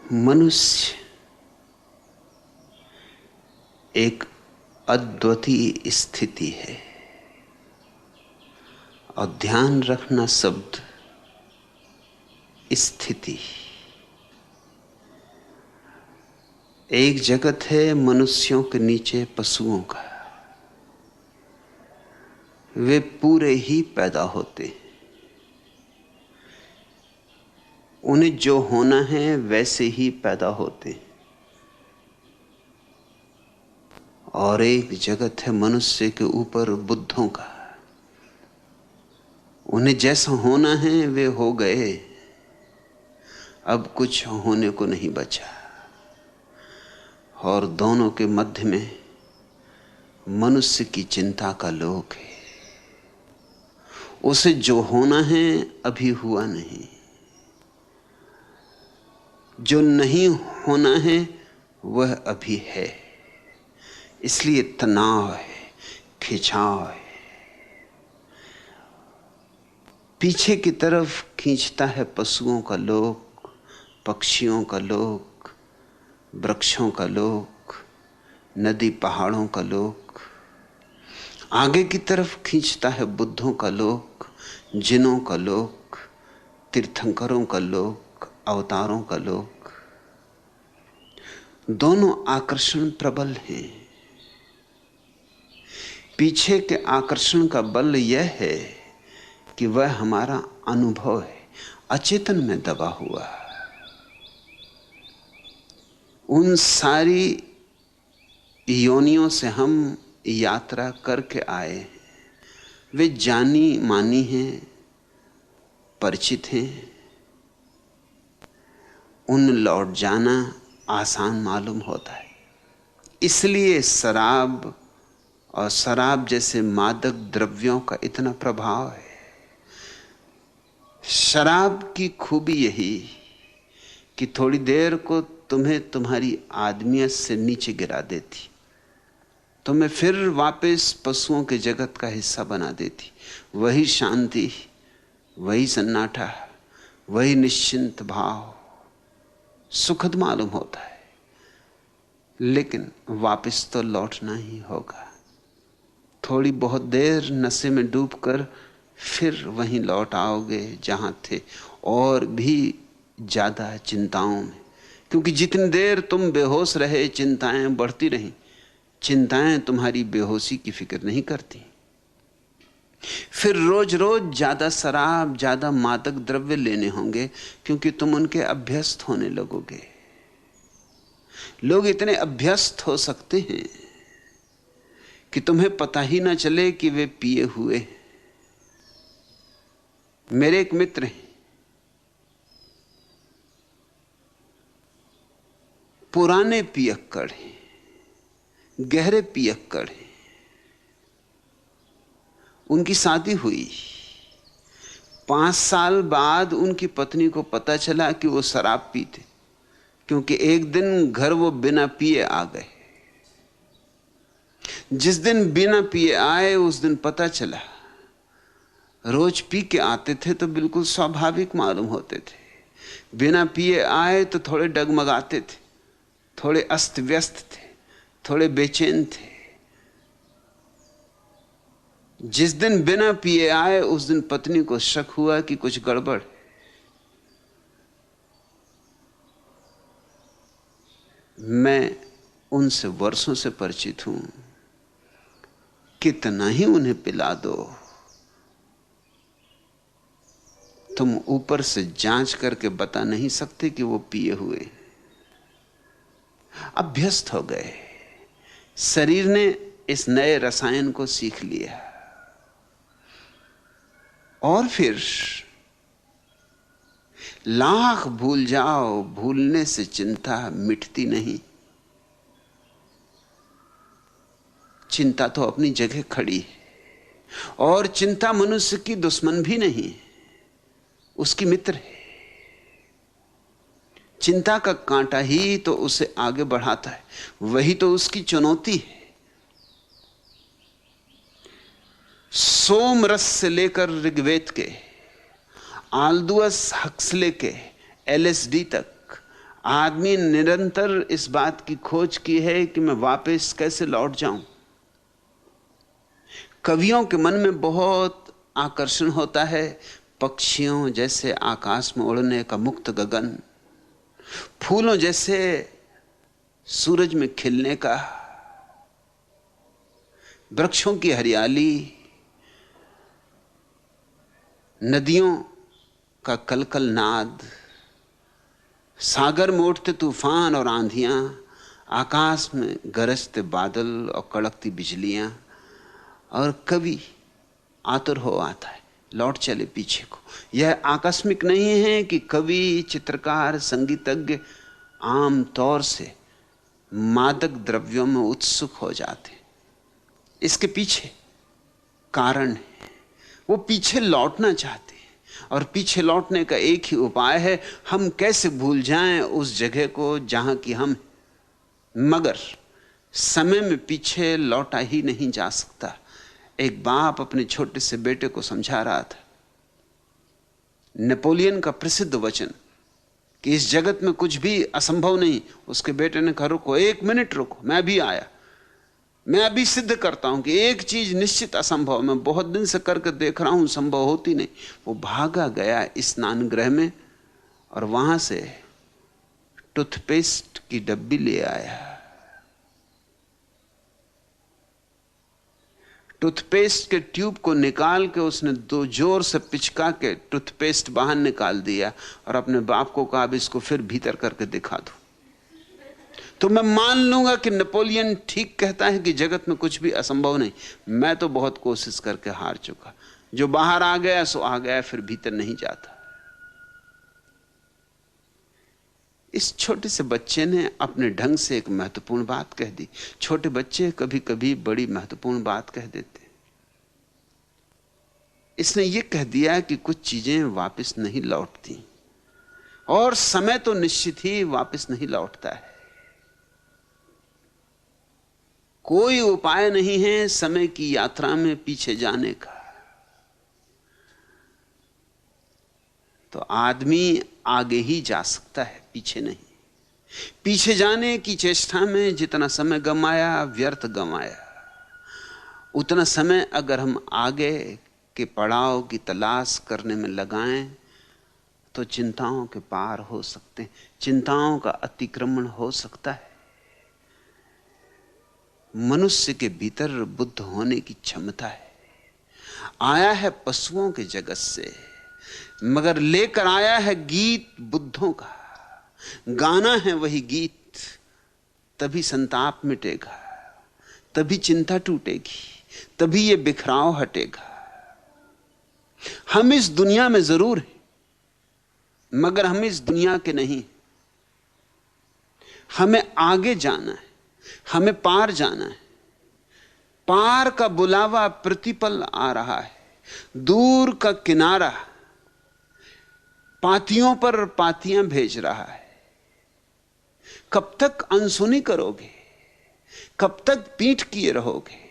मनुष्य एक अद्वितीय स्थिति है और ध्यान रखना शब्द स्थिति। एक जगत है मनुष्यों के नीचे पशुओं का, वे पूरे ही पैदा होते हैं, उन्हें जो होना है वैसे ही पैदा होते हैं। और एक जगत है मनुष्य के ऊपर बुद्धों का, उन्हें जैसा होना है वे हो गए, अब कुछ होने को नहीं बचा। और दोनों के मध्य में मनुष्य की चिंता का लोक है। उसे जो होना है अभी हुआ नहीं, जो नहीं होना है वह अभी है। इसलिए तनाव है, खिंचाव है, पीछे की तरफ खींचता है पशुओं का लोक, पक्षियों का लोक, वृक्षों का लोक, नदी पहाड़ों का लोक। आगे की तरफ खींचता है बुद्धों का लोक, जिनों का लोक, तीर्थंकरों का लोक, अवतारों का लोक। दोनों आकर्षण प्रबल हैं। पीछे के आकर्षण का बल यह है कि वह हमारा अनुभव है, अचेतन में दबा हुआ। उन सारी योनियों से हम यात्रा करके आए हैं, वे जानी मानी हैं, परिचित हैं। उन लौट जाना आसान मालूम होता है। इसलिए शराब और शराब जैसे मादक द्रव्यों का इतना प्रभाव है। शराब की खूबी यही कि थोड़ी देर को तुम्हें तुम्हारी आदमियत से नीचे गिरा देती, तुम्हें फिर वापस पशुओं के जगत का हिस्सा बना देती। वही शांति, वही सन्नाटा, वही निश्चिंत भाव सुखद मालूम होता है, लेकिन वापस तो लौटना ही होगा। थोड़ी बहुत देर नशे में डूबकर फिर वहीं लौट आओगे जहां थे, और भी ज्यादा चिंताओं में। क्योंकि जितनी देर तुम बेहोश रहे चिंताएं बढ़ती रहीं। चिंताएं तुम्हारी बेहोशी की फिक्र नहीं करती। फिर रोज रोज ज्यादा शराब, ज्यादा मादक द्रव्य लेने होंगे, क्योंकि तुम उनके अभ्यस्त होने लगोगे। लोग इतने अभ्यस्त हो सकते हैं कि तुम्हें पता ही ना चले कि वे पिए हुए हैं। मेरे एक मित्र हैं, पुराने पियक्कड़ हैं, गहरे पियक्कड़ हैं। उनकी शादी हुई, 5 साल बाद उनकी पत्नी को पता चला कि वो शराब पीते, क्योंकि एक दिन घर वो बिना पिए आ गए। जिस दिन बिना पिए आए उस दिन पता चला। रोज पी के आते थे तो बिल्कुल स्वाभाविक मालूम होते थे, बिना पिए आए तो थोड़े डगमगाते थे, थोड़े अस्त व्यस्त थे, थोड़े बेचैन थे। जिस दिन बिना पिए आए उस दिन पत्नी को शक हुआ कि कुछ गड़बड़ है। मैं उनसे वर्षों से परिचित हूं, कितना ही उन्हें पिला दो, तुम ऊपर से जांच करके बता नहीं सकते कि वो पिए हुए। अभ्यस्त हो गए, शरीर ने इस नए रसायन को सीख लिया। और फिर लाख भूल जाओ, भूलने से चिंता मिटती नहीं। चिंता तो अपनी जगह खड़ी है, और चिंता मनुष्य की दुश्मन भी नहीं, उसकी मित्र है। चिंता का कांटा ही तो उसे आगे बढ़ाता है, वही तो उसकी चुनौती है। सोम रस से लेकर ऋग्वेद के, आल्दुअस हक्सले के एलएसडी तक आदमी निरंतर इस बात की खोज की है कि मैं वापस कैसे लौट जाऊं। कवियों के मन में बहुत आकर्षण होता है पक्षियों जैसे आकाश में उड़ने का मुक्त गगन, फूलों जैसे सूरज में खिलने का, वृक्षों की हरियाली, नदियों का कलकल नाद, सागर में उठते तूफान और आंधियां, आकाश में गरजते बादल और कड़कती बिजलियां। और कवि आतुर हो आता है लौट चले पीछे को। यह आकस्मिक नहीं है कि कवि, चित्रकार, संगीतज्ञ आम तौर से मादक द्रव्यों में उत्सुक हो जाते। इसके पीछे कारण है, वो पीछे लौटना चाहते हैं। और पीछे लौटने का एक ही उपाय है, हम कैसे भूल जाएं उस जगह को जहां की हम। मगर समय में पीछे लौटा ही नहीं जा सकता। एक बाप अपने छोटे से बेटे को समझा रहा था नेपोलियन का प्रसिद्ध वचन कि इस जगत में कुछ भी असंभव नहीं। उसके बेटे ने कहा रुको, 1 मिनट रुको, मैं भी आया। मैं अभी सिद्ध करता हूं कि एक चीज निश्चित असंभव, मैं बहुत दिन से करके देख रहा हूं, संभव होती नहीं। वो भागा गया स्नान गृह में और वहां से टूथपेस्ट की डब्बी ले आया। टूथपेस्ट के ट्यूब को निकाल के उसने 2 जोर से पिचका के टूथपेस्ट बाहर निकाल दिया और अपने बाप को कहा अब इसको फिर भीतर करके दिखा दो। तो मैं मान लूंगा कि नेपोलियन ठीक कहता है कि जगत में कुछ भी असंभव नहीं। मैं तो बहुत कोशिश करके हार चुका। जो बाहर आ गया सो आ गया, फिर भीतर नहीं जाता। इस छोटे से बच्चे ने अपने ढंग से एक महत्वपूर्ण बात कह दी। छोटे बच्चे कभी कभी बड़ी महत्वपूर्ण बात कह देते। इसने यह कह दिया कि कुछ चीजें वापस नहीं लौटती और समय तो निश्चित ही वापस नहीं लौटता है। कोई उपाय नहीं है समय की यात्रा में पीछे जाने का। तो आदमी आगे ही जा सकता है, पीछे नहीं। पीछे जाने की चेष्टा में जितना समय गंवाया, व्यर्थ गंवाया। उतना समय अगर हम आगे के पड़ाव की तलाश करने में लगाएं तो चिंताओं के पार हो सकते हैं, चिंताओं का अतिक्रमण हो सकता है। मनुष्य के भीतर बुद्ध होने की क्षमता है। आया है पशुओं के जगत से, मगर लेकर आया है गीत बुद्धों का। गाना है वही गीत, तभी संताप मिटेगा, तभी चिंता टूटेगी, तभी ये बिखराव हटेगा। हम इस दुनिया में जरूर हैं, मगर हम इस दुनिया के नहीं। हमें आगे जाना है, हमें पार जाना है। पार का बुलावा प्रतिपल आ रहा है। दूर का किनारा पातियों पर पातियां भेज रहा है। कब तक अनसुनी करोगे? कब तक पीठ किए रहोगे?